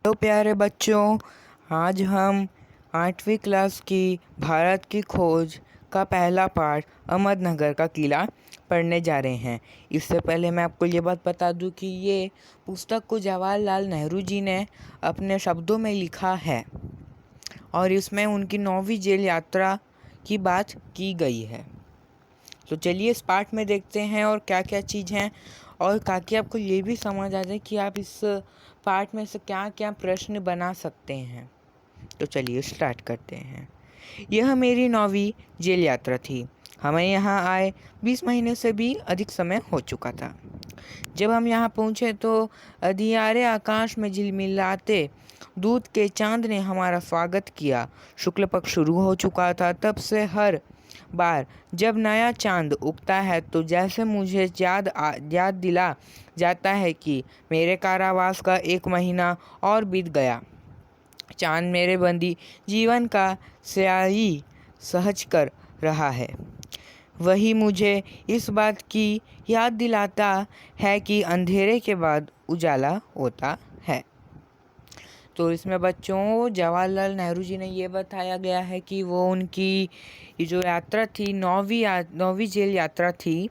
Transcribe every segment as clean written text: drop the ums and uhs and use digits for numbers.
तो प्यारे बच्चों, आज हम 8वीं क्लास की भारत की खोज का पहला पाठ अहमदनगर का किला पढ़ने जा रहे हैं। इससे पहले मैं आपको ये बात बता दूं कि ये पुस्तक को जवाहरलाल नेहरू जी ने अपने शब्दों में लिखा है और इसमें उनकी 9वीं जेल यात्रा की बात की गई है। तो चलिए इस पाठ में देखते हैं और क्या क्या चीज़ हैं, और ताकि आपको ये भी समझ आ जाए कि आप इस पाठ में से क्या क्या प्रश्न बना सकते हैं। तो चलिए स्टार्ट करते हैं। यह मेरी 9वीं जेल यात्रा थी। हमें यहाँ आए 20 महीने से भी अधिक समय हो चुका था। जब हम यहाँ पहुँचे तो अंधियारे आकाश में झिलमिलाते दूध के चांद ने हमारा स्वागत किया। शुक्ल पक्ष शुरू हो चुका था। तब से हर बार जब नया चांद उगता है तो जैसे मुझे याद दिला जाता है कि मेरे कारावास का 1 महीना और बीत गया। चांद मेरे बंदी जीवन का स्याही सहज कर रहा है। वही मुझे इस बात की याद दिलाता है कि अंधेरे के बाद उजाला होता है। तो इसमें बच्चों जवाहरलाल नेहरू जी ने ये बताया गया है कि वो उनकी ये जो यात्रा थी 9वीं जेल यात्रा थी,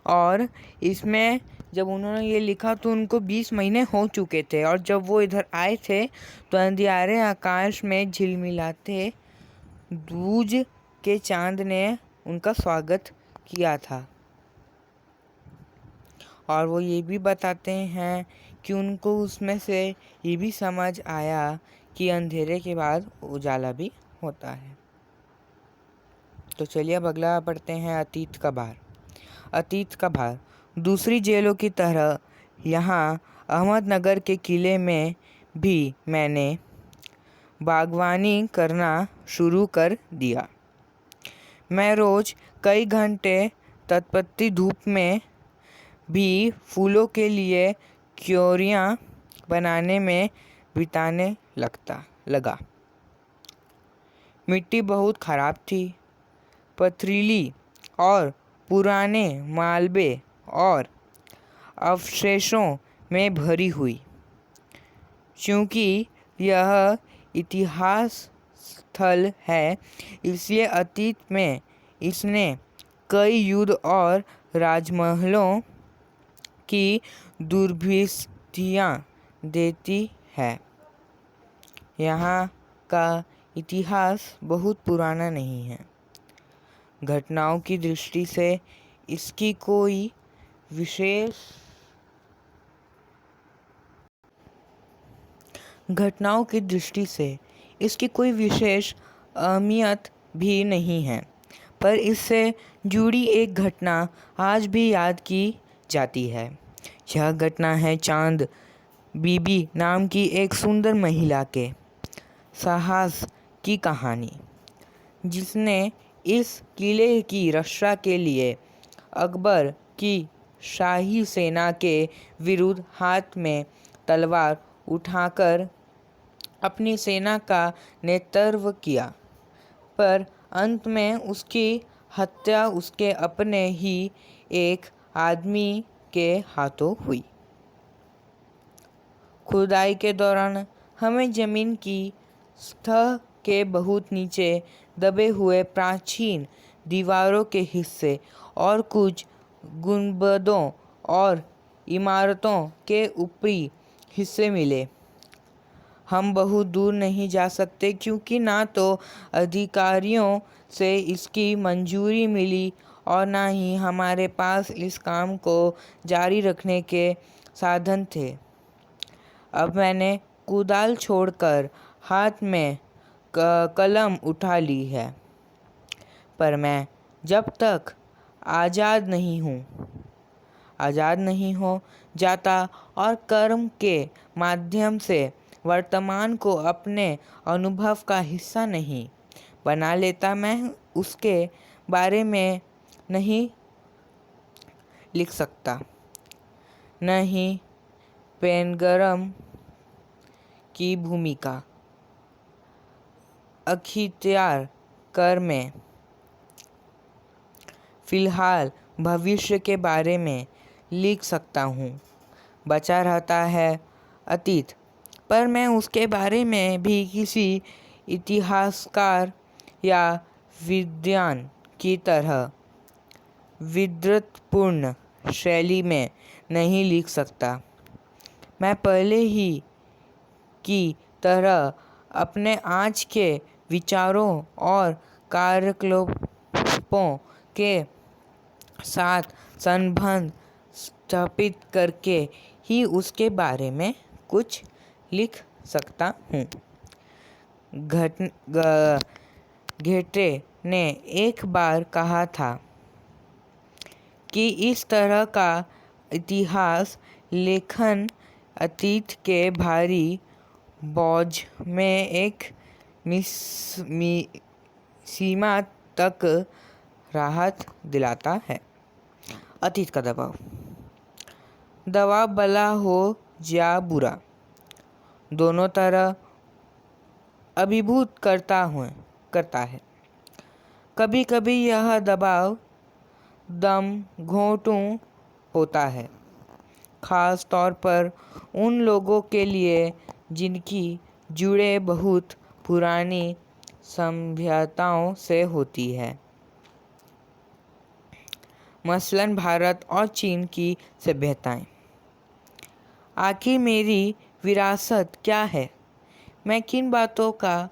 और इसमें जब उन्होंने ये लिखा तो उनको 20 महीने हो चुके थे, और जब वो इधर आए थे तो अंधियारे आकाश में झिलमिलाते दूज के चांद ने उनका स्वागत किया था। और वो ये भी बताते हैं कि उनको उसमें से ये भी समझ आया कि अंधेरे के बाद उजाला भी होता है। तो चलिए अब अगला पढ़ते हैं अतीत का भार। अतीत का भार। दूसरी जेलों की तरह यहाँ अहमदनगर के किले में भी मैंने बागवानी करना शुरू कर दिया। मैं रोज़ कई घंटे तपती धूप में भी फूलों के लिए क्यारियाँ बनाने में बिताने लगा। मिट्टी बहुत ख़राब थी, पथरीली और पुराने मालबे और अवशेषों में भरी हुई। क्योंकि यह इतिहास स्थल है, इसलिए अतीत में इसने कई युद्ध और राजमहलों की दुर्भिक्षियाँ देती है। यहाँ का इतिहास बहुत पुराना नहीं है। घटनाओं की दृष्टि से इसकी कोई विशेष अहमियत भी नहीं है, पर इससे जुड़ी एक घटना आज भी याद की जाती है। यह घटना है चांद बीबी नाम की एक सुंदर महिला के साहस की कहानी, जिसने इस किले की रक्षा के लिए अकबर की शाही सेना के विरुद्ध हाथ में तलवार उठाकर अपनी सेना का नेतृत्व किया, पर अंत में उसकी हत्या उसके अपने ही एक आदमी के हाथों हुई। खुदाई के दौरान हमें जमीन की सतह के बहुत नीचे दबे हुए प्राचीन दीवारों के हिस्से और कुछ गुंबदों और इमारतों के ऊपरी हिस्से मिले। हम बहुत दूर नहीं जा सकते क्योंकि ना तो अधिकारियों से इसकी मंजूरी मिली और ना ही हमारे पास इस काम को जारी रखने के साधन थे। अब मैंने कुदाल छोड़कर हाथ में कलम उठा ली है, पर मैं जब तक आज़ाद नहीं हो जाता और कर्म के माध्यम से वर्तमान को अपने अनुभव का हिस्सा नहीं बना लेता, मैं उसके बारे में नहीं लिख सकता। न ही पेनगरम की भूमिका अख्तियार कर में फिलहाल भविष्य के बारे में लिख सकता हूँ। बचा रहता है अतीत। पर मैं उसके बारे में भी किसी इतिहासकार या विद्वान की तरह विद्वत्पूर्ण शैली में नहीं लिख सकता। मैं पहले ही की तरह अपने आज के विचारों और कार्यकलापों के साथ संबंध स्थापित करके ही उसके बारे में कुछ लिख सकता हूँ। घेटे ने एक बार कहा था कि इस तरह का इतिहास लेखन अतीत के भारी बोझ में एक सीमा तक राहत दिलाता है। अतीत का दबाव भला हो या बुरा, दोनों तरह अभिभूत करता है। कभी कभी यह दबाव दम घोंटू होता है, खास तौर पर उन लोगों के लिए जिनकी जुड़े बहुत पुरानी सभ्यताओं से होती है, मसलन भारत और चीन की सभ्यताएं। आखिर मेरी विरासत क्या है? मैं किन बातों का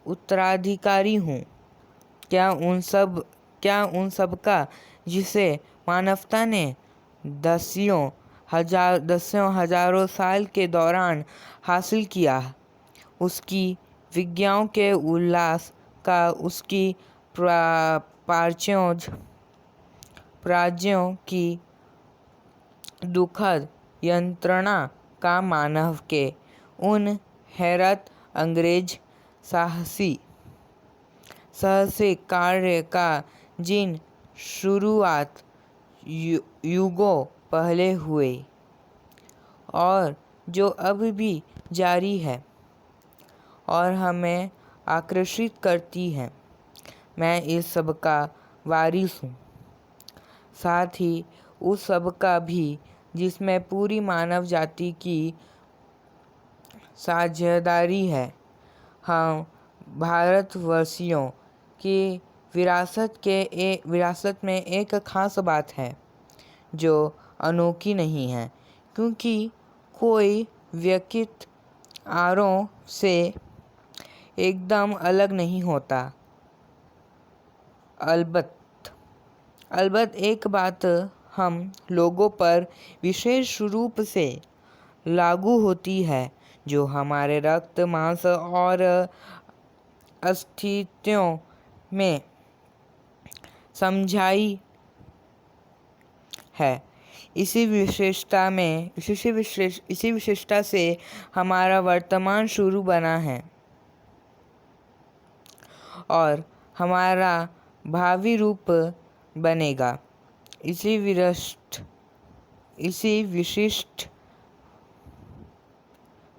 उत्तराधिकारी हूँ? क्या उन सब का जिसे मानवता ने दसियों हजारों साल के दौरान हासिल किया, उसकी विज्ञान के उल्लास का, उसकी प्राज्यों की दुखद यंत्रणा का, मानव के उन हैरत अंग्रेज साहसिक कार्य का जिन शुरुआत युगों पहले हुए और जो अब भी जारी है और हमें आकर्षित करती है। मैं इस सब का वारिस हूँ, साथ ही उस सब का भी जिसमें पूरी मानव जाति की साझेदारी है। हम भारतवासियों की विरासत में एक खास बात है जो अनोखी नहीं है, क्योंकि कोई व्यक्ति औरों से एकदम अलग नहीं होता। अलबत्त एक बात हम लोगों पर विशेष रूप से लागू होती है, जो हमारे रक्त मांस और अस्तित्व में समझाई है। इसी विशेषता से हमारा वर्तमान शुरू बना है और हमारा भावी रूप बनेगा। इसी विशिष्ट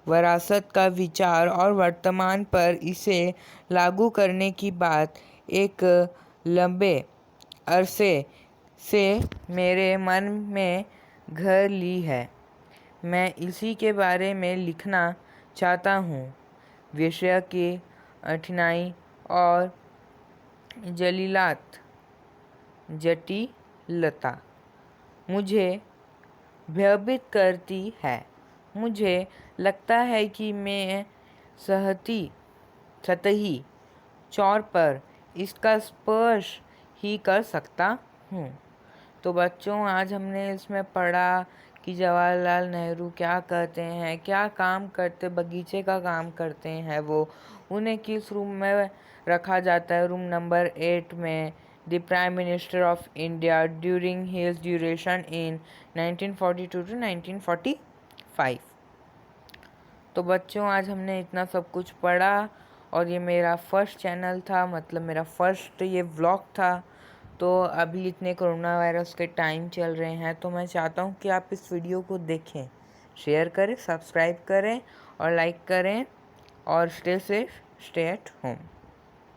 विरासत का विचार और वर्तमान पर इसे लागू करने की बात एक लंबे अरसे से मेरे मन में घर ली है। मैं इसी के बारे में लिखना चाहता हूँ। विषय की कठिनाई और जटिलता मुझे भयभीत करती है। मुझे लगता है कि मैं सतही तौर पर इसका स्पर्श ही कर सकता हूँ। तो बच्चों, आज हमने इसमें पढ़ा कि जवाहरलाल नेहरू क्या करते हैं, क्या काम करते, बगीचे का काम करते हैं वो। उन्हें किस रूम में रखा जाता है? रूम नंबर 8 में। The prime minister of India during his duration in 1942 to 1945। तो बच्चों, आज हमने इतना सब कुछ पढ़ा और ये मेरा फर्स्ट चैनल था, मतलब मेरा फर्स्ट ये व्लॉग था। तो अभी इतने कोरोना वायरस के टाइम चल रहे हैं, तो मैं चाहता हूँ कि आप इस वीडियो को देखें, शेयर करें, सब्सक्राइब करें और लाइक करें और stay safe, stay at home.